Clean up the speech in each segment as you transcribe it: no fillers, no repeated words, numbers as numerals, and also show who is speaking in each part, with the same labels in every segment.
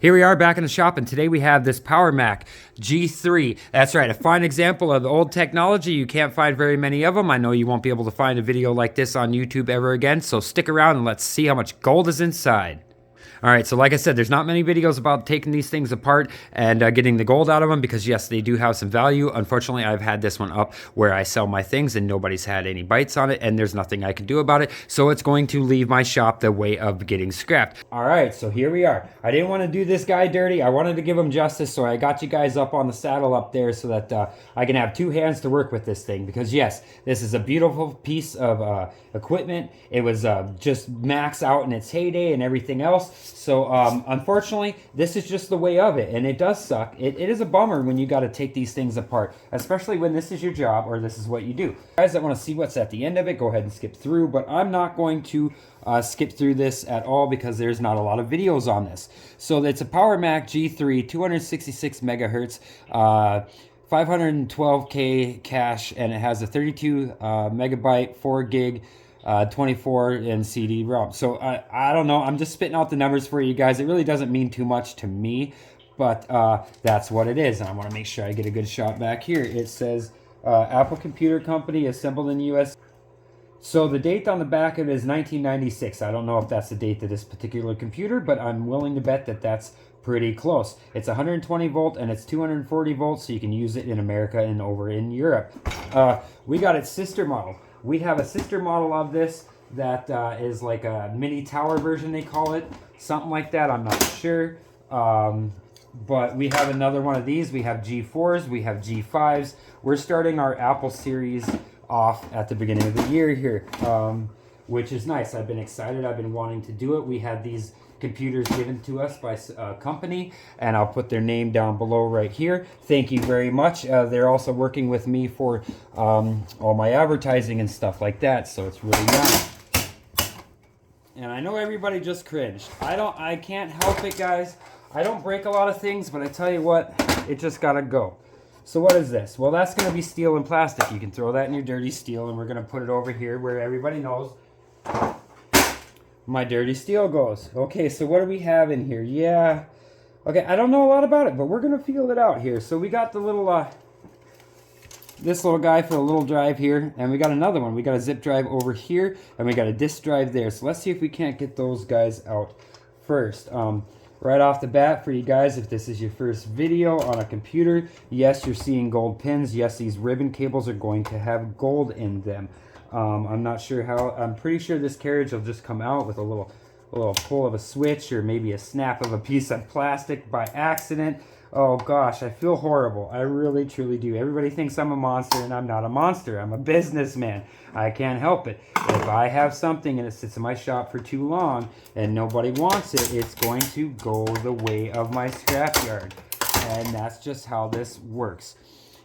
Speaker 1: Here we are back in the shop, and today we have this Powermac G3. That's right, a fine example of the old technology. You can't find very many of them. I know you won't be able to find a video like this on YouTube ever again, so stick around and let's see how much gold is inside. All right, so like I said, there's not many videos about taking these things apart and getting the gold out of them because, yes, they do have some value. Unfortunately, I've had this one up where I sell my things and nobody's had any bites on it, and there's nothing I can do about it, so it's going to leave my shop the way of getting scrapped. All right, so here we are. I didn't want to do this guy dirty. I wanted to give him justice, so I got you guys up on the saddle up there so that I can have two hands to work with this thing because, yes, this is a beautiful piece of equipment. It was just max out in its heyday and everything else. So unfortunately, this is just the way of it, and it does suck. It is a bummer when you got to take these things apart, especially when this is your job or this is what you do. Guys that want to see what's at the end of it, go ahead and skip through, but I'm not going to skip through this at all because there's not a lot of videos on this. So it's a Powermac G3, 266 megahertz, 512K cache, and it has a 32 megabyte, 4 gig, 24 in CD-ROM. So I don't know. I'm just spitting out the numbers for you guys. It really doesn't mean too much to me, but that's what it is. And I want to make sure I get a good shot back here. It says Apple Computer Company, assembled in the US. So the date on the back of it is 1996. I don't know if that's the date of this particular computer, but I'm willing to bet that that's pretty close. It's 120 volt and it's 240 volts, so you can use it in America and over in Europe. We got its sister model. We have a sister model of this that is like a mini tower version, they call it. Something like that, I'm not sure. But we have another one of these. We have G4s, we have G5s. We're starting our Apple series off at the beginning of the year here, which is nice. I've been excited. I've been wanting to do it. We had these computers given to us by a company, and I'll put their name down below right here. Thank you very much. They're also working with me for all my advertising and stuff like that, so it's really nice. And I know everybody just cringed. I can't help it, guys. I don't break a lot of things, but I tell you what, it just gotta go. So what is this? Well, that's gonna be steel and plastic. You can throw that in your dirty steel, and we're gonna put it over here where everybody knows my dirty steel goes. Okay, so what do we have in here? Yeah, okay, I don't know a lot about it, but we're gonna feel it out here. So we got the little this little guy for a little drive here, and we got another one. We got a zip drive over here, and we got a disk drive there. So let's see if we can't get those guys out first. Right off the bat, for you guys, if this is your first video on a computer, yes, you're seeing gold pins. Yes, these ribbon cables are going to have gold in them. I'm not sure how. I'm pretty sure this carriage will just come out with a little pull of a switch or maybe a snap of a piece of plastic by accident. Oh gosh, I feel horrible. I really truly do. Everybody thinks I'm a monster, and I'm not a monster. I'm a businessman. I can't help it. If I have something and it sits in my shop for too long and nobody wants it, it's going to go the way of my scrapyard. And that's just how this works.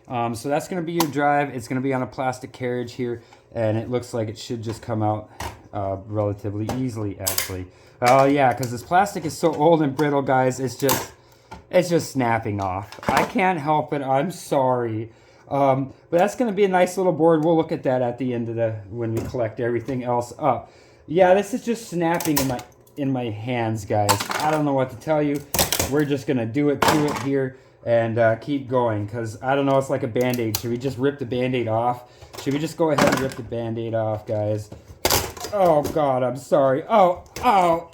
Speaker 1: So that's going to be your drive. It's going to be on a plastic carriage here, and it looks like it should just come out relatively easily, actually. Oh yeah, because this plastic is so old and brittle, guys. It's just snapping off. I can't help it. I'm sorry. But that's going to be a nice little board. We'll look at that at the end of when we collect everything else up. Yeah, this is just snapping in my hands, guys. I don't know what to tell you. We're just going to do it to it here and keep going, because I don't know, it's like a band-aid. Should we just rip the band-aid off? Should we just go ahead and rip the band-aid off, guys? Oh God, I'm sorry. Oh,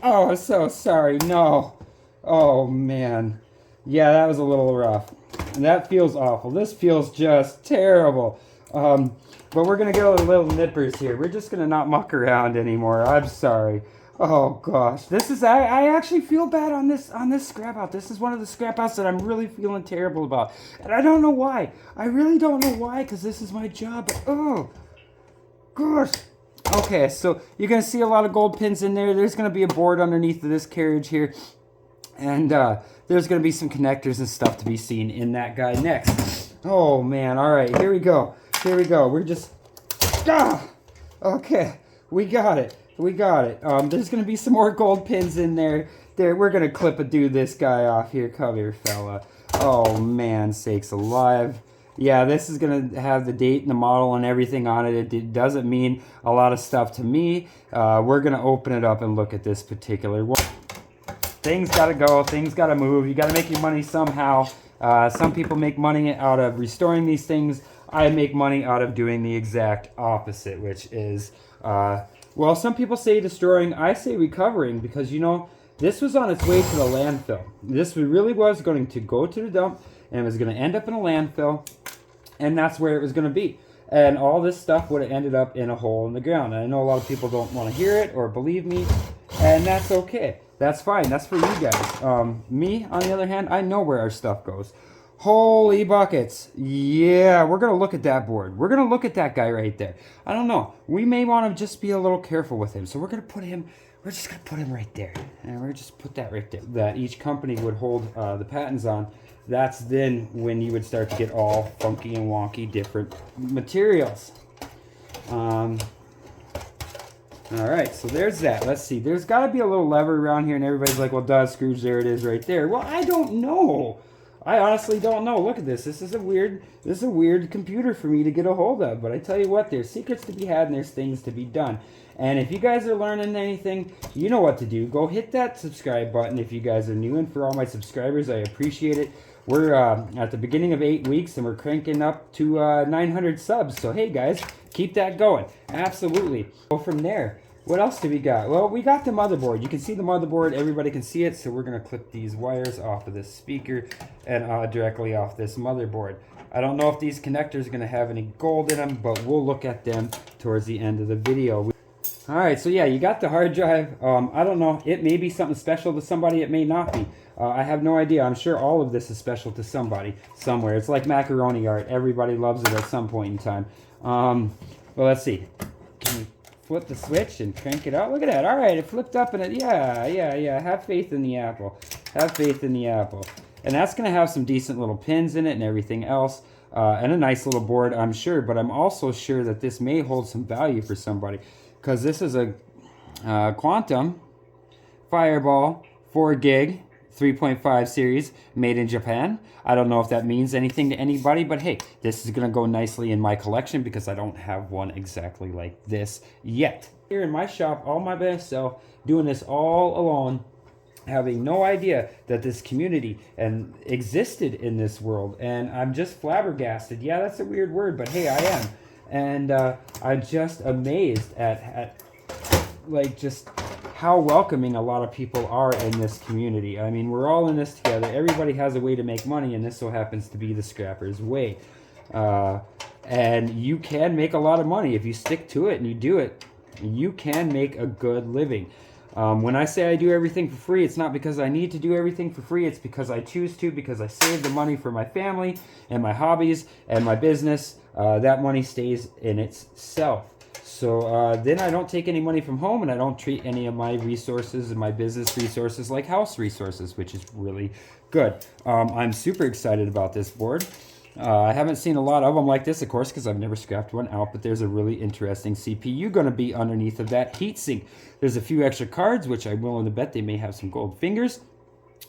Speaker 1: I'm so sorry. No. Oh man. Yeah, that was a little rough. And that feels awful. This feels just terrible. But we're gonna get a little nippers here. We're just gonna not muck around anymore. I'm sorry. Oh gosh, this is I actually feel bad on this scrap out. This is one of the scrap outs that I'm really feeling terrible about, and I don't know why. I really don't know why, because this is my job. But, oh gosh. Okay, so you're gonna see a lot of gold pins in there. There's gonna be a board underneath of this carriage here, and there's gonna be some connectors and stuff to be seen in that guy next. Oh man! All right, here we go. Here we go. We're just okay. We got it. We got it. There's going to be some more gold pins in there. We're going to do this guy off here. Come here, fella. Oh, man sakes alive. Yeah, this is going to have the date and the model and everything on it. It doesn't mean a lot of stuff to me. We're going to open it up and look at this particular one. things got to go, things got to move. You got to make your money somehow. Some people make money out of restoring these things. I make money out of doing the exact opposite, which is, well, some people say destroying. I say recovering, because, you know, this was on its way to the landfill. This really was going to go to the dump, and it was going to end up in a landfill, and that's where it was going to be. And all this stuff would have ended up in a hole in the ground. And I know a lot of people don't want to hear it or believe me, and that's okay. That's fine. That's for you guys. Me, on the other hand, I know where our stuff goes. Holy buckets. Yeah, we're going to look at that board. We're going to look at that guy right there. I don't know. We may want to just be a little careful with him. So we're going to put him, we're just going to put him right there. And we're just put that right there. That each company would hold the patents on. That's then when you would start to get all funky and wonky different materials. All right, so there's that. Let's see. There's got to be a little lever around here, and everybody's like, well, duh, Scrooge, there it is right there. Well, I don't know. I honestly don't know. Look at this. This is a weird computer for me to get a hold of. But I tell you what, there's secrets to be had and there's things to be done. And if you guys are learning anything, you know what to do. Go hit that subscribe button if you guys are new. And for all my subscribers, I appreciate it. We're at the beginning of 8 weeks, and we're cranking up to 900 subs. So, hey, guys, keep that going. Absolutely. Go from there. What else do we got? Well, we got the motherboard. You can see the motherboard. Everybody can see it. So we're going to clip these wires off of this speaker and directly off this motherboard. I don't know if these connectors are going to have any gold in them, but we'll look at them towards the end of the video. All right, so yeah, you got the hard drive. I don't know. It may be something special to somebody. It may not be. I have no idea. I'm sure all of this is special to somebody somewhere. It's like macaroni art. Everybody loves it at some point in time. Well, let's see. Can we flip the switch and crank it out? Look at that. All right, it flipped up and it, yeah. Have faith in the apple. Have faith in the apple. And that's going to have some decent little pins in it and everything else. And a nice little board, I'm sure. But I'm also sure that this may hold some value for somebody. Because this is a Quantum Fireball 4 gig 3.5 series made in Japan. I don't know if that means anything to anybody, but hey, this is going to go nicely in my collection because I don't have one exactly like this yet. Here in my shop, all by myself, doing this all alone, having no idea that this community existed in this world, and I'm just flabbergasted. Yeah, that's a weird word, but hey, I am. And I'm just amazed at like just how welcoming a lot of people are in this community. I mean, we're all in this together. Everybody has a way to make money, and this so happens to be the scrapper's way. And you can make a lot of money if you stick to it and you do it. You can make a good living. When I say I do everything for free, it's not because I need to do everything for free. It's because I choose to, because I save the money for my family and my hobbies and my business. That money stays in itself. So then I don't take any money from home, and I don't treat any of my resources and my business resources like house resources, which is really good. I'm super excited about this board. I haven't seen a lot of them like this, of course, because I've never scrapped one out, but there's a really interesting CPU going to be underneath of that heatsink. There's a few extra cards, which I'm willing to bet they may have some gold fingers.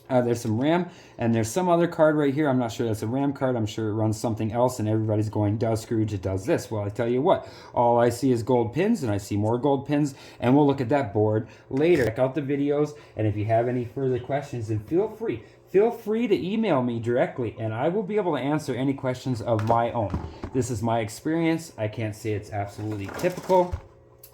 Speaker 1: There's some RAM, and there's some other card right here. I'm not sure that's a RAM card. I'm sure it runs something else, and everybody's going, does Scrooge, it does this. Well, I tell you what, all I see is gold pins, and I see more gold pins, and we'll look at that board later. Check out the videos, and if you have any further questions, then feel free to email me directly, and I will be able to answer any questions of my own. This is my experience. I can't say it's absolutely typical.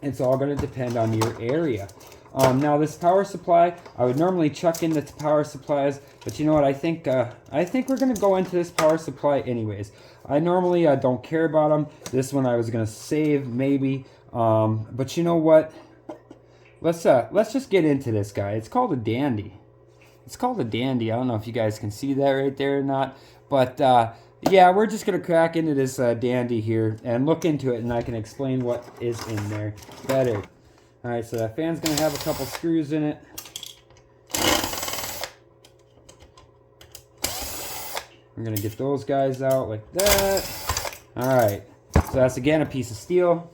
Speaker 1: It's all going to depend on your area. Now this power supply, I would normally chuck in the power supplies, but you know what? I think we're going to go into this power supply anyways. I normally don't care about them. This one I was going to save maybe, but you know what? Let's just get into this guy. It's called a dandy. It's called a dandy. I don't know if you guys can see that right there or not, but yeah, we're just going to crack into this dandy here and look into it, and I can explain what is in there better. All right, so that fan's going to have a couple screws in it. I'm going to get those guys out like that. All right, so that's again a piece of steel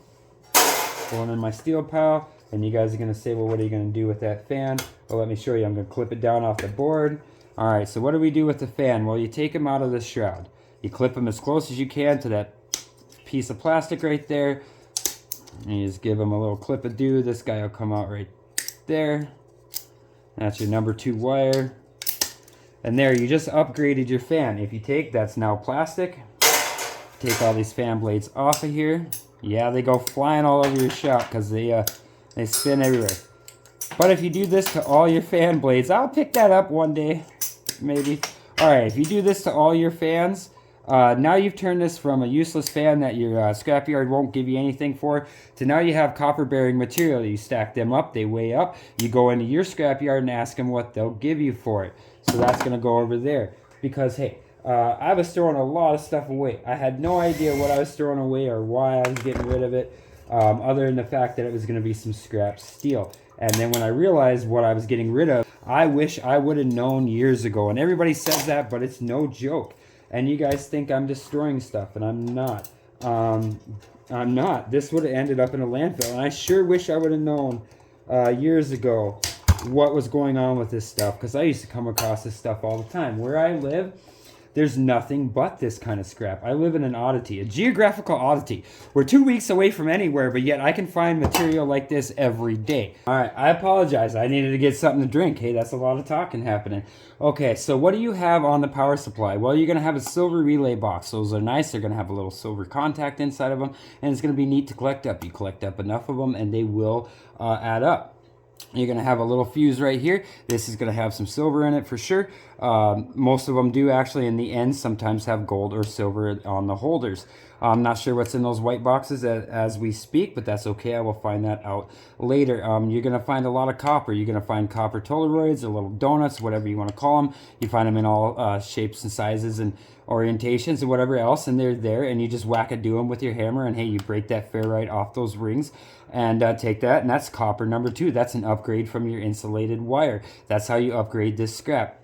Speaker 1: going in my steel pile. And you guys are going to say, well, what are you going to do with that fan? Well, let me show you. I'm going to clip it down off the board. All right, so what do we do with the fan? Well, you take them out of the shroud. You clip them as close as you can to that piece of plastic right there. And you just give them a little clip-a-do. This guy will come out right there. That's your number 2 wire. And there, you just upgraded your fan. If you take, that's now plastic. Take all these fan blades off of here. Yeah, they go flying all over your shop because they spin everywhere. But if you do this to all your fan blades, I'll pick that up one day, maybe. All right, if you do this to all your fans, now you've turned this from a useless fan that your scrapyard won't give you anything for, to now you have copper-bearing material. You stack them up, they weigh up. You go into your scrapyard and ask them what they'll give you for it. So that's going to go over there. Because, hey, I was throwing a lot of stuff away. I had no idea what I was throwing away or why I was getting rid of it, other than the fact that it was going to be some scrap steel. And then when I realized what I was getting rid of, I wish I would have known years ago. And everybody says that, but it's no joke. And you guys think I'm destroying stuff, and I'm not. I'm not. This would have ended up in a landfill. And I sure wish I would have known years ago what was going on with this stuff, because I used to come across this stuff all the time. Where I live, there's nothing but this kind of scrap. I live in an oddity, a geographical oddity. We're 2 weeks away from anywhere, but yet I can find material like this every day. All right, I apologize. I needed to get something to drink. Hey, that's a lot of talking happening. Okay, so what do you have on the power supply? Well, you're going to have a silver relay box. Those are nice. They're going to have a little silver contact inside of them, and it's going to be neat to collect up. You collect up enough of them, and they will add up. You're going to have a little fuse right here. This is going to have some silver in it for sure. Most of them do actually in the end sometimes have gold or silver on the holders. I'm not sure what's in those white boxes as we speak, but that's okay. I will find that out later. You're going to find a lot of copper. You're going to find copper Tolaroids or little donuts, whatever you want to call them. You find them in all shapes and sizes and orientations and whatever else, and they're there, and you just whack-a-do them with your hammer, and hey, you break that ferrite off those rings and take that, and that's copper number 2. That's an upgrade from your insulated wire. That's how you upgrade this scrap.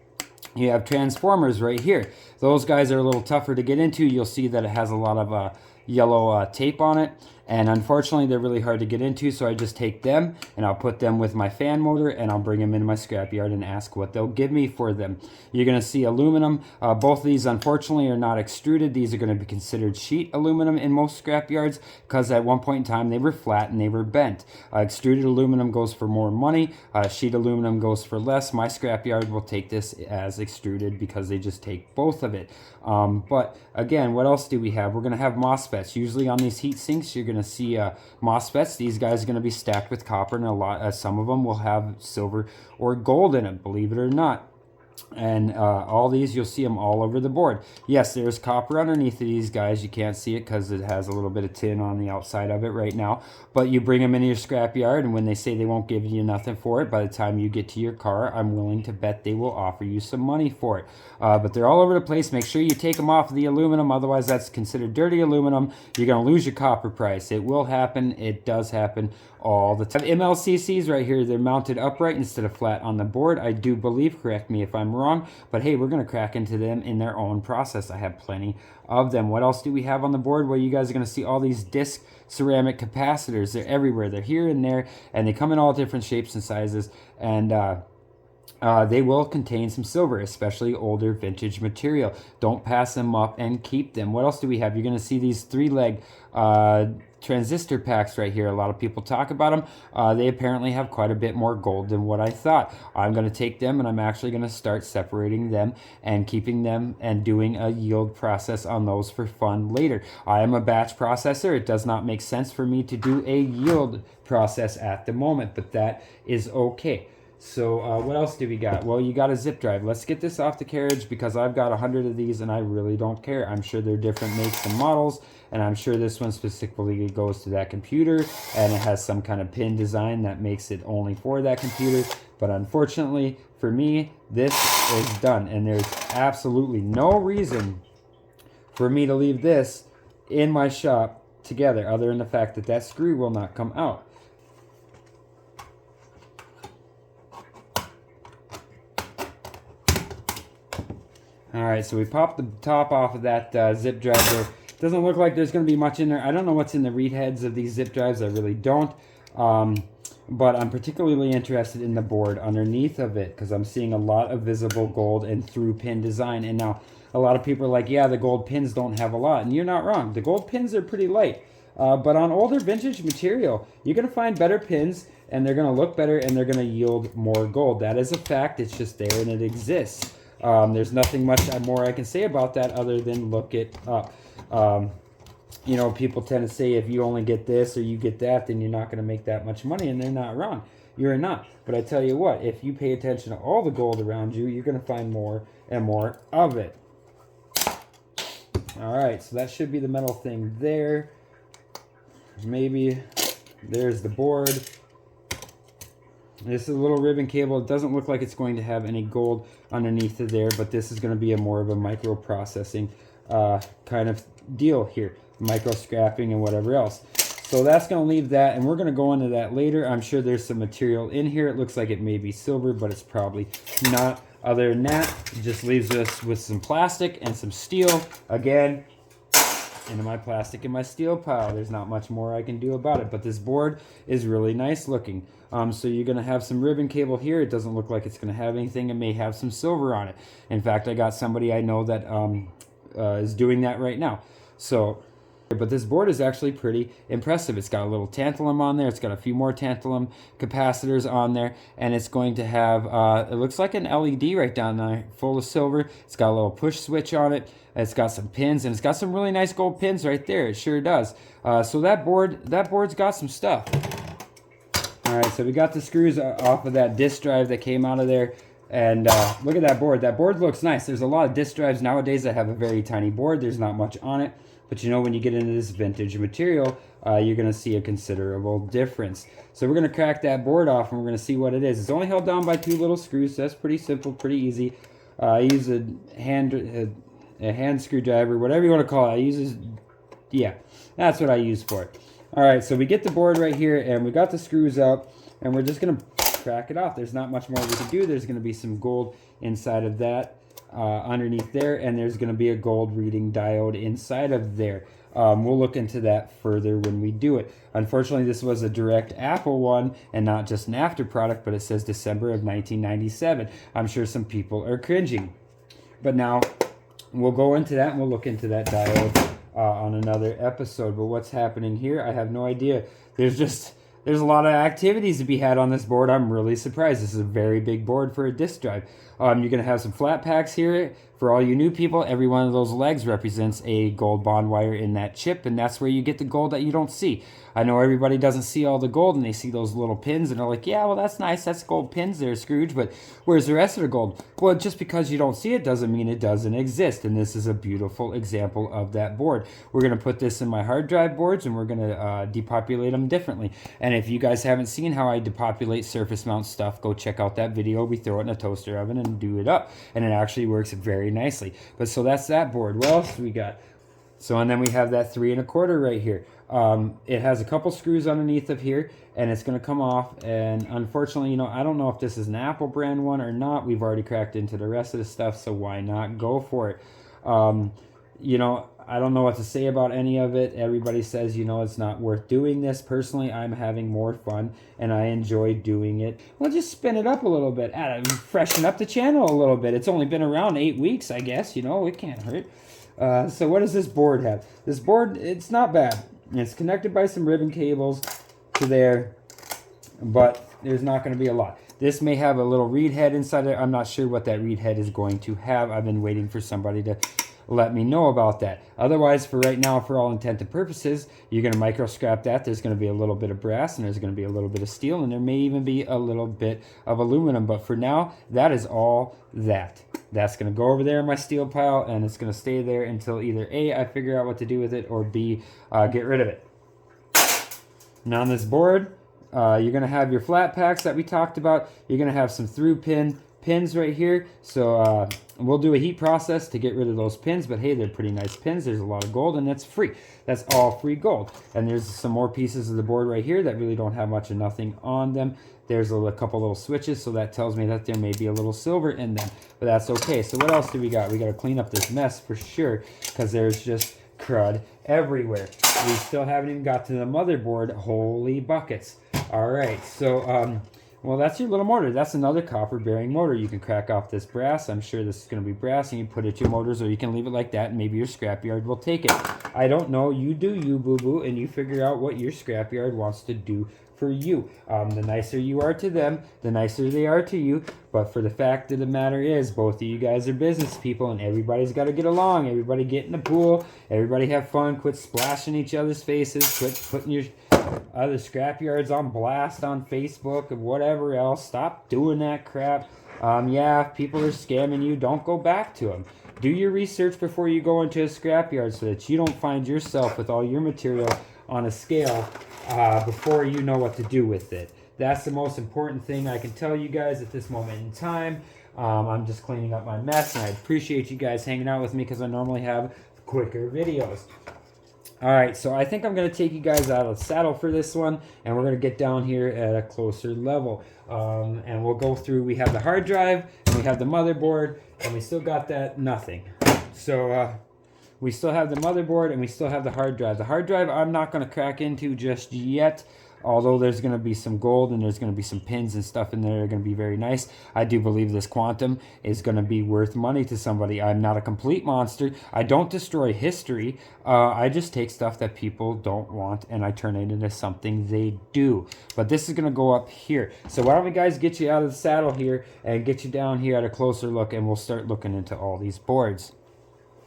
Speaker 1: You have transformers right here. Those guys are a little tougher to get into. You'll see that it has a lot of yellow tape on it, and unfortunately they're really hard to get into, so I just take them and I'll put them with my fan motor and I'll bring them into my scrapyard and ask what they'll give me for them. You're going to see aluminum. Both of these unfortunately are not extruded. These are going to be considered sheet aluminum in most scrapyards because at one point in time they were flat and they were bent. Extruded aluminum goes for more money. Sheet aluminum goes for less. My scrapyard will take this as extruded because they just take both of it. But again, what else do we have? We're going to have MOSFETs. Usually on these heat sinks, you're going to see MOSFETs. These guys are going to be stacked with copper, and some of them will have silver or gold in it, believe it or not. And all these, you'll see them all over the board. Yes, there's copper underneath of these guys. You can't see it because it has a little bit of tin on the outside of it right now. But you bring them into your scrapyard, and when they say they won't give you nothing for it, by the time you get to your car, I'm willing to bet they will offer you some money for it. But they're all over the place. Make sure you take them off of the aluminum. Otherwise, that's considered dirty aluminum. You're going to lose your copper price. It will happen. It does happen all the time. MLCCs right here, they're mounted upright instead of flat on the board. I do believe, correct me if I'm wrong, but hey, we're going to crack into them in their own process. I have plenty of them. What else do we have on the board? Well, you guys are going to see all these disc ceramic capacitors. They're everywhere. They're here and there, and they come in all different shapes and sizes, and they will contain some silver, especially older vintage material. Don't pass them up and keep them. What else do we have? You're going to see these 3-leg transistor packs right here. A lot of people talk about them. They apparently have quite a bit more gold than what I thought. I'm going to take them and I'm actually going to start separating them and keeping them and doing a yield process on those for fun later. I am a batch processor. It does not make sense for me to do a yield process at the moment, but that is okay. So what else do we got? Well, you got a zip drive. Let's get this off the carriage because I've got 100 of these and I really don't care. I'm sure they're different makes and models, and I'm sure this one specifically goes to that computer, and it has some kind of pin design that makes it only for that computer. But unfortunately for me, this is done, and there's absolutely no reason for me to leave this in my shop together other than the fact that that screw will not come out. All right, so we popped the top off of that zip drive there. Doesn't look like there's going to be much in there. I don't know what's in the reed heads of these zip drives. I really don't. But I'm particularly interested in the board underneath of it because I'm seeing a lot of visible gold and through pin design. And now a lot of people are like, yeah, the gold pins don't have a lot. And you're not wrong. The gold pins are pretty light. But on older vintage material, you're going to find better pins, and they're going to look better, and they're going to yield more gold. That is a fact. It's just there, and it exists. There's nothing much more I can say about that other than look it up. You know, people tend to say if you only get this or you get that, then you're not going to make that much money, and they're not wrong. You're not. But I tell you what, if you pay attention to all the gold around you, you're going to find more and more of it. All right, so that should be the metal thing there. Maybe there's the board. This is a little ribbon cable. It doesn't look like it's going to have any gold underneath of there, but this is going to be a more of a micro-processing kind of deal here. Micro scrapping and whatever else. So that's going to leave that, and we're going to go into that later. I'm sure there's some material in here. It looks like it may be silver, but it's probably not. Other than that, it just leaves us with some plastic and some steel. Again, into my plastic and my steel pile. There's not much more I can do about it, but this board is really nice looking. So you're going to have some ribbon cable here. It doesn't look like it's going to have anything. It may have some silver on it. In fact, I got somebody I know that is doing that right now. So, but this board is actually pretty impressive. It's got a little tantalum on there. It's got a few more tantalum capacitors on there, and it's going to have, it looks like an LED right down there, full of silver. It's got a little push switch on it. It's got some pins, and it's got some really nice gold pins right there. It sure does. So that board's got some stuff. All right, so we got the screws off of that disk drive that came out of there. And look at that board. That board looks nice. There's a lot of disk drives nowadays that have a very tiny board. There's not much on it. But you know, when you get into this vintage material, you're going to see a considerable difference. So we're going to crack that board off, and we're going to see what it is. It's only held down by 2 little screws, so that's pretty simple, pretty easy. I use a hand screwdriver, whatever you want to call it. Yeah, that's what I use for it. All right, so we get the board right here, and we got the screws up, and we're just going to crack it off. There's not much more we can do. There's going to be some gold inside of that. Underneath there, and there's going to be a gold reading diode inside of there. We'll look into that further when we do it. Unfortunately, this was a direct Apple one and not just an after product, but it says December of 1997. I'm sure some people are cringing. But now we'll go into that, and we'll look into that diode on another episode. But what's happening here, I have no idea. There's a lot of activities to be had on this board. I'm really surprised. This is a very big board for a disk drive. You're going to have some flat packs here. For all you new people, every one of those legs represents a gold bond wire in that chip, and that's where you get the gold that you don't see. I know everybody doesn't see all the gold, and they see those little pins, and they're like, yeah, well, that's nice. That's gold pins there, Scrooge, but where's the rest of the gold? Well, just because you don't see it doesn't mean it doesn't exist, and this is a beautiful example of that board. We're going to put this in my hard drive boards, and we're going to depopulate them differently. And if you guys haven't seen how I depopulate surface mount stuff, go check out that video. We throw it in a toaster oven and do it up, and it actually works very nicely. But so that's that board. What else do we got? So, and then we have that 3 1/4 right here. It has a couple screws underneath of here, and it's going to come off. And unfortunately, you know, I don't know if this is an Apple brand one or not. We've already cracked into the rest of the stuff, so why not go for it? You know, I don't know what to say about any of it. Everybody says, you know, it's not worth doing this. Personally, I'm having more fun, and I enjoy doing it. Well, just spin it up a little bit. Freshen up the channel a little bit. It's only been around 8 weeks, I guess. You know, it can't hurt. So what does this board have? This board, it's not bad. It's connected by some ribbon cables to there, but there's not going to be a lot. This may have a little reed head inside it. I'm not sure what that reed head is going to have. I've been waiting for somebody to let me know about that. Otherwise, for right now, for all intent and purposes, you're going to micro scrap that. There's going to be a little bit of brass, and there's going to be a little bit of steel, and there may even be a little bit of aluminum. But for now, that is all that. That's going to go over there in my steel pile, and it's going to stay there until either A, I figure out what to do with it, or B, get rid of it. Now on this board, you're going to have your flat packs that we talked about. You're going to have some through pins right here. So we'll do a heat process to get rid of those pins, but hey, they're pretty nice pins. There's a lot of gold, and that's free. That's all free gold. And there's some more pieces of the board right here that really don't have much of nothing on them. There's a couple little switches, so that tells me that there may be a little silver in them, but that's okay. So what else do we got? We got to clean up this mess for sure, because there's just crud everywhere. We still haven't even got to the motherboard. Holy buckets. All right, so well, that's your little motor. That's another copper bearing motor. You can crack off this brass. I'm sure this is going to be brass, and you put it to your motors, or you can leave it like that, and maybe your scrapyard will take it. I don't know. You do you, boo-boo, and you figure out what your scrapyard wants to do for you. The nicer you are to them, the nicer they are to you. But for the fact of the matter is, both of you guys are business people, and everybody's got to get along. Everybody get in the pool. Everybody have fun. Quit splashing each other's faces. Quit putting your other scrapyards on blast on Facebook and whatever else. Stop doing that crap. Yeah, if people are scamming you, don't go back to them. Do your research before you go into a scrapyard so that you don't find yourself with all your material on a scale before you know what to do with it. That's the most important thing I can tell you guys at this moment in time. I'm just cleaning up my mess, and I appreciate you guys hanging out with me because I normally have quicker videos. Alright, so I think I'm going to take you guys out of the saddle for this one, and we're going to get down here at a closer level. And we'll go through, we have the hard drive, and we have the motherboard, and we still got that nothing. So, we still have the motherboard, and we still have the hard drive. The hard drive I'm not going to crack into just yet, although there's going to be some gold and there's going to be some pins and stuff in there that are going to be very nice. I do believe this quantum is going to be worth money to somebody. I'm not a complete monster. I don't destroy history. I just take stuff that people don't want and I turn it into something they do. But this is going to go up here. So why don't we guys get you out of the saddle here and get you down here at a closer look, and we'll start looking into all these boards.